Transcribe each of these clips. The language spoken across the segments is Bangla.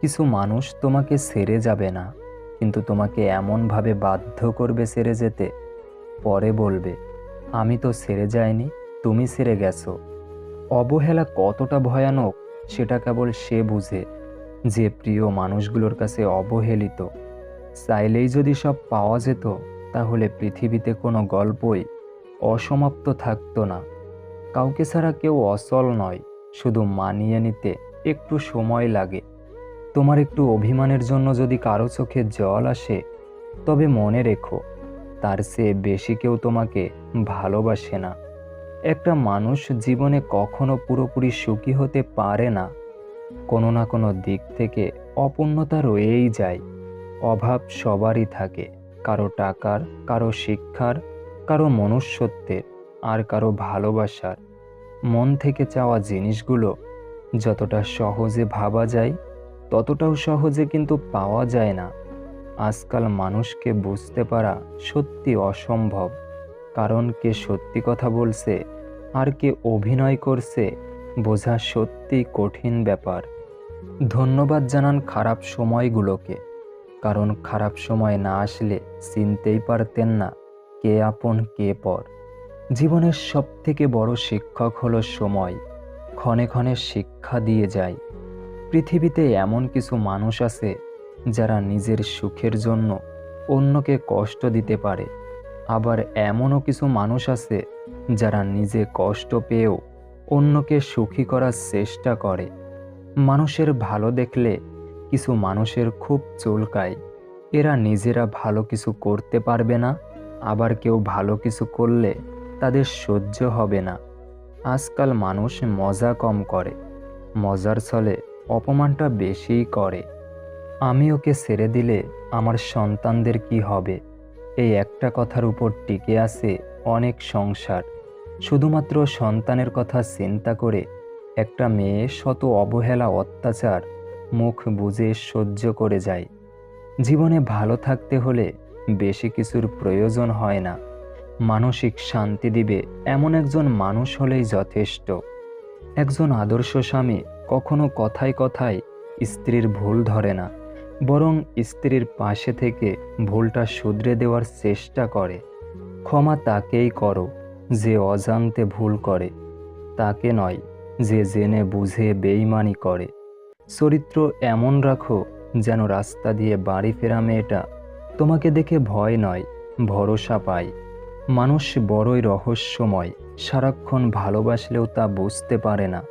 কিছু মানুষ তোমাকে ছেড়ে যাবে না, কিন্তু তোমাকে এমনভাবে বাধ্য করবে ছেড়ে যেতে, পরে বলবে, আমি তো ছেড়ে যাইনি, তুমি ছেড়ে গেছো। অবহেলা কতটা ভয়ানক সেটা কেবল সে বুঝে যে প্রিয় মানুষগুলোর কাছে অবহেলিত। চাইলেই যদি সব পাওয়া যেত, তাহলে পৃথিবীতে কোনো গল্পই অসমাপ্ত থাকতো না। কাউকে ছাড়া কেউ অচল নয়, শুধু মানিয়ে নিতে একটু সময় লাগে। তোমার একটু অভিমানের জন্য যদি কারো চোখে জল আসে, তবে মনে রেখো, তার চেয়ে বেশি কেউ তোমাকে ভালোবাসে না। একটা মানুষ জীবনে কখনো পুরোপুরি সুখী হতে পারে না। কোনো না কোনো দিক থেকে অপূর্ণতা রয়েই যায়। অভাব সবারই থাকে, কারো টাকার, কারো শিক্ষার, কারো মনুষ্যত্বের, আর কারো ভালোবাসার। মন থেকে চাওয়া জিনিসগুলো যতটা সহজে ভাবা যায়, ততটাও সহজে কিন্তু পাওয়া যায় না। আজকাল মানুষকে বুঝতে পারা সত্যি অসম্ভব, কারণ কে সত্যি কথা বলছে আর কে অভিনয় করছে বোঝা সত্যি কঠিন ব্যাপার। ধন্যবাদ জানান খারাপ সময়গুলোকে, কারণ খারাপ সময় না আসলে চিনতেই পারতেন না কে আপন কে পর। জীবনের সবথেকে বড় শিক্ষক হলো সময়, ক্ষণে ক্ষণে শিক্ষা দিয়ে যায়। পৃথিবীতে এমন কিছু মানুষ আছে যারা নিজের সুখের জন্য অন্যকে কষ্ট দিতে পারে, আবার এমনও কিছু মানুষ আছে যারা নিজে কষ্ট পেয়েও অন্যকে সুখী করার চেষ্টা করে। মানুষের ভালো দেখলে কিছু মানুষের খুব চুলকায়। এরা নিজেরা ভালো কিছু করতে পারবে না, আবার কেউ ভালো কিছু করলে তাদের সহ্য হবে না। আজকাল মানুষ মজা কম করে, মজার ছলে অপমানটা বেশিই করে। আমি ওকে ছেড়ে দিলে আমার সন্তানদের কি হবে, এই একটা কথার উপর টিকে আছে অনেক সংসার। শুধুমাত্র সন্তানের কথা চিন্তা করে একটা মেয়ে শত অবহেলা অত্যাচার মুখ বুজে সহ্য করে যায়। জীবনে ভালো থাকতে হলে বেশি কিছুর প্রয়োজন হয় না। মানসিক শান্তি দিবে এমন একজন মানুষ হলেই যথেষ্ট। একজন আদর্শ স্বামী কখনো কথায় কথায় স্ত্রীর ভুল ধরে না, বরং স্ত্রীর পাশে থেকে ভুলটা শুধরে দেওয়ার চেষ্টা করে। ক্ষমা তাকেই করো যে অজান্তে ভুল করে, তাকে নয় যে জেনে বুঝে বেইমানি করে। চরিত্র এমন রাখো যেন রাস্তা দিয়ে বাড়ি ফেরা মেয়েটা তোমাকে দেখে ভয় নয়, ভরসা পায়। মানুষ বড়ই রহস্যময়, সারাক্ষণ ভালোবাসলেও তা বুঝতে পারে না,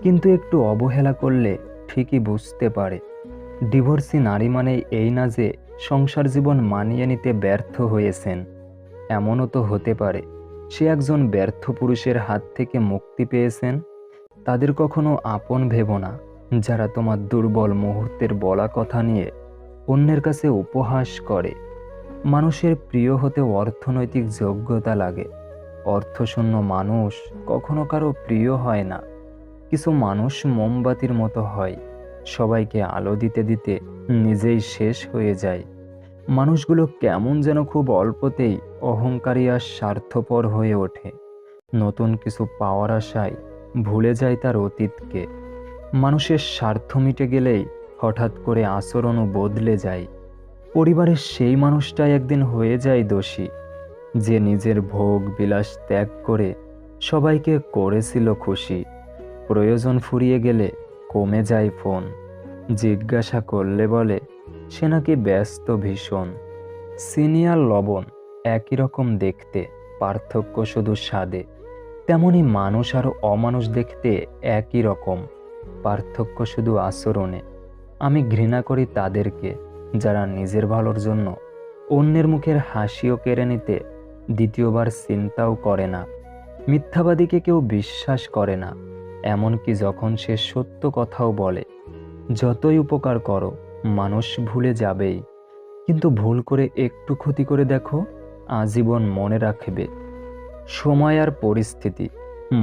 কিন্তু একটু অবহেলা করলে ঠিকই বুঝতে পারে। ডিভোর্সি নারী মানে এই না যে সংসার জীবন মানিয়ে নিতে ব্যর্থ হয়েছেন। এমনও তো হতে পারে সে একজন ব্যর্থ পুরুষের হাত থেকে মুক্তি পেয়েছেন। তাদের কখনো আপন ভেবো না, যারা তোমার দুর্বল মুহূর্তের বলা কথা নিয়ে অন্যের কাছে উপহাস করে। মানুষের প্রিয় হতে অর্থনৈতিক যোগ্যতা লাগে। অর্থশূন্য মানুষ কখনো কারো প্রিয় হয় না। কিছু মানুষ মোমবাতির মতো হয়, সবাইকে আলো দিতে দিতে নিজেই শেষ হয়ে যায়। মানুষগুলো কেমন যেন খুব অল্পতেই অহংকারী আর স্বার্থপর হয়ে ওঠে। নতুন কিছু পাওয়ার আশায় ভুলে যায় তার অতীতকে। মানুষের স্বার্থ মিটে গেলেই হঠাৎ করে আচরণও বদলে যায়। পরিবারের সেই মানুষটাই একদিন হয়ে যায় দোষী, যে নিজের ভোগ বিলাস ত্যাগ করে সবাইকে করেছিল খুশি। প্রয়োজন ফুরিয়ে গেলে কমে যায় ফোন, জিজ্ঞাসা করলে বলে সে নাকি ব্যস্ত ভীষণ। চিনি আর লবণ একই রকম দেখতে, পার্থক্য শুধু স্বাদে। তেমনি মানুষ আর অমানুষ দেখতে একই রকম, পার্থক্য শুধু আচরণে। আমি ঘৃণা করি তাদেরকে যারা নিজের ভালোর জন্য অন্যের মুখের হাসিও কেড়ে নিতে দ্বিতীয়বার চিন্তাও করে না। মিথ্যাবাদীকে কেউ বিশ্বাস করে না, এমনকি যখন সে সত্য কথাও বলে। যতই উপকার করো, মানুষ ভুলে যাবেই, কিন্তু ভুল করে একটু ক্ষতি করে দেখো, আজীবন মনে রাখবে। সময় আর পরিস্থিতি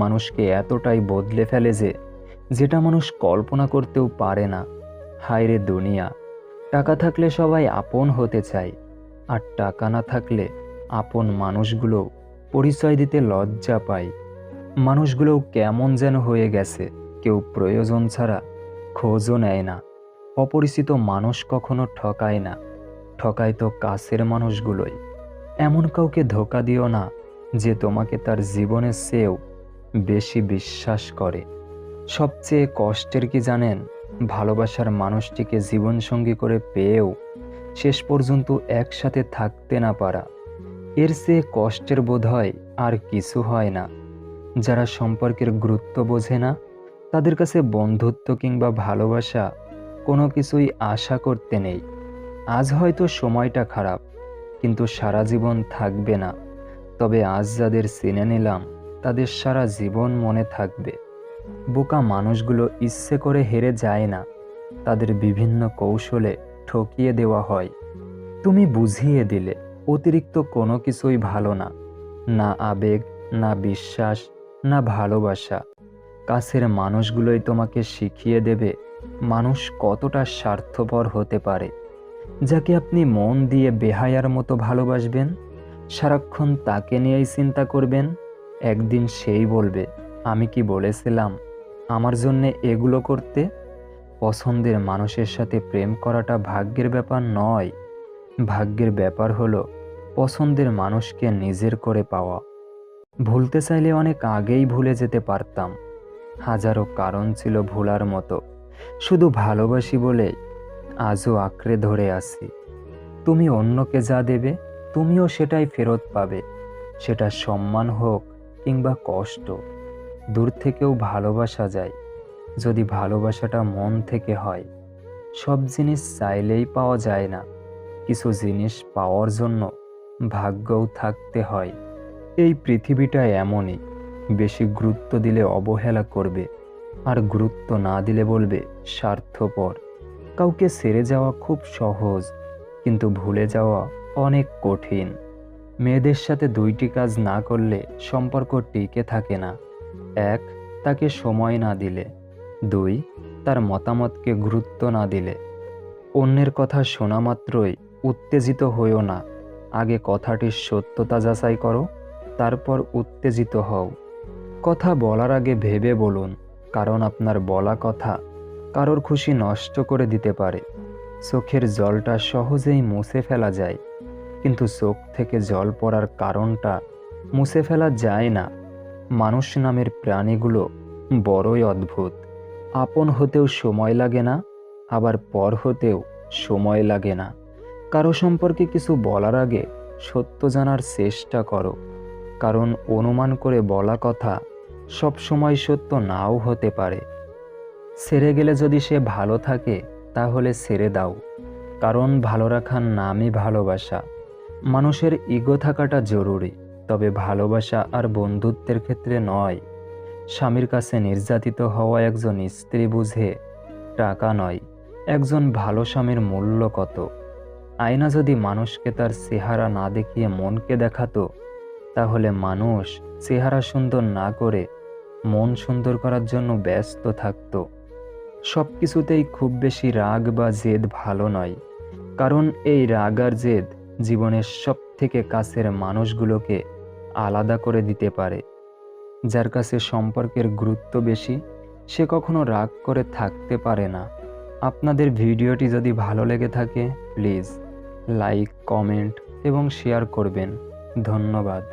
মানুষকে এতটাই বদলে ফেলে যে যেটা মানুষ কল্পনা করতেও পারে না। হায়রে দুনিয়া, টাকা থাকলে সবাই আপন হতে চায়, আর টাকা না থাকলে আপন মানুষগুলো পরিচয় দিতে লজ্জা পায়। মানুষগুলোও কেমন যেন হয়ে গেছে, কেউ প্রয়োজন ছাড়া খোঁজও নেয় না। অপরিচিত মানুষ কখনো ঠকায় না, ঠকায় তো কাছের মানুষগুলোই। এমন কাউকে ধোঁকা দিও না যে তোমাকে তার জীবনের চেয়েও বেশি বিশ্বাস করে। সবচেয়ে কষ্টের কি জানেন? ভালোবাসার মানুষটিকে জীবনসঙ্গী করে পেয়েও শেষ পর্যন্ত একসাথে থাকতে না পারা। এর চেয়ে কষ্টের বোধহয় আর কিছু হয় না। যারা সম্পর্কের গুরুত্ব বোঝে না, তাদের কাছে বন্ধুত্ব কিংবা ভালোবাসা কোনো কিছুই আশা করতে নেই। আজ হয়তো সময়টা খারাপ, কিন্তু সারা জীবন থাকবে না। তবে আজ যাদের চিনে নিলাম, তাদের সারা জীবন মনে থাকবে। বোকা মানুষগুলো ইচ্ছে করে হেরে যায় না, তাদের বিভিন্ন কৌশলে ঠকিয়ে দেওয়া হয়। তুমি বুঝিয়ে দিলে অতিরিক্ত কোনো কিছুই ভালো না, না আবেগ, না বিশ্বাস, না ভালোবাসা। কাছের মানুষগুলোই তোমাকে শিখিয়ে দেবে মানুষ কতটা স্বার্থপর হতে পারে। যাকে আপনি মন দিয়ে বেহায়ার মতো ভালোবাসবেন, সারাক্ষণ তাকে নিয়েই চিন্তা করবেন, একদিন সেই বলবে, আমি কি বলেছিলাম আমার জন্যে এগুলো করতে? পছন্দের মানুষের সাথে প্রেম করাটা ভাগ্যের ব্যাপার নয়। ভাগ্যের ব্যাপার হলো পছন্দের মানুষকে নিজের করে পাওয়া। ভুলতে চাইলে অনেক আগেই ভুলে যেতে পারতাম। হাজারো কারণ ছিল ভোলার মতো, শুধু ভালোবাসি বলে আজও আঁকড়ে ধরে আছি। তুমি অন্যকে যা দেবে, তুমিও সেটাই ফেরত পাবে। সেটা সম্মান হোক কিংবা কষ্ট। দূর থেকেও ভালোবাসা যায়, যদি ভালোবাসাটা মন থেকে হয়। সব জিনিস চাইলেই পাওয়া যায় না, কিছু জিনিস পাওয়ার জন্য ভাগ্যও থাকতে হয়। এই পৃথিবীটা এমনই, বেশি গুরুত্ব দিলে অবহেলা করবে, আর গুরুত্ব না দিলে বলবে স্বার্থপর। কাউকে ছেড়ে যাওয়া খুব সহজ, কিন্তু ভুলে যাওয়া অনেক কঠিন। মেয়েদের সাথে দুইটি কাজ না করলে সম্পর্ক টিকে থাকে না। এক, তাকে সময় না দিলে। দুই, তার মতামতকে গুরুত্ব না দিলে। অন্যের কথা শোনা মাত্রই উত্তেজিত হইও না, আগে কথাটির সত্যতা যাচাই করো, তারপর উত্তেজিত হও। কথা বলার আগে ভেবে বলুন, কারণ আপনার বলা কথা কারোর খুশি নষ্ট করে দিতে পারে। চোখের জলটা সহজেই মুছে ফেলা যায়, কিন্তু চোখ থেকে জল পড়ার কারণটা মুছে ফেলা যায় না। মানুষ নামের প্রাণীগুলো বড়ই অদ্ভুত। আপন হতেও সময় লাগে না, আবার পর হতেও সময় লাগে না। কারো সম্পর্কে কিছু বলার আগে সত্য জানার চেষ্টা করো, কারণ অনুমান করে বলা কথা সব সময় সত্য নাও হতে পারে। ছেড়ে গেলে যদি সে ভালো থাকে, তাহলে ছেড়ে দাও, কারণ ভালো রাখার নামই ভালোবাসা। মানুষের ইগো থাকাটা জরুরি, তবে ভালোবাসা আর বন্ধুত্বের ক্ষেত্রে নয়। স্বামীর কাছে নির্যাতিত হওয়া একজন স্ত্রী বুঝে, টাকা নয়, একজন ভালো স্বামীর মূল্য কত। আয়না যদি মানুষকে তার চেহারা না দেখিয়ে মনকে দেখাতো, তাহলে মানুষ চেহারা সুন্দর না করে মন সুন্দর করার জন্য ব্যস্ত থাকত। সব কিছুতেই খুব বেশি রাগ বা জেদ ভালো নয়, কারণ এই রাগ আর জেদ জীবনের সব থেকে কাছের মানুষগুলোকে আলাদা করে দিতে পারে। যার কাছে সম্পর্কের গুরুত্ব বেশি, সে কখনো রাগ করে থাকতে পারে না। আপনাদের ভিডিওটি যদি ভালো লেগে থাকে, প্লিজ লাইক, কমেন্ট এবং শেয়ার করবেন। ধন্যবাদ।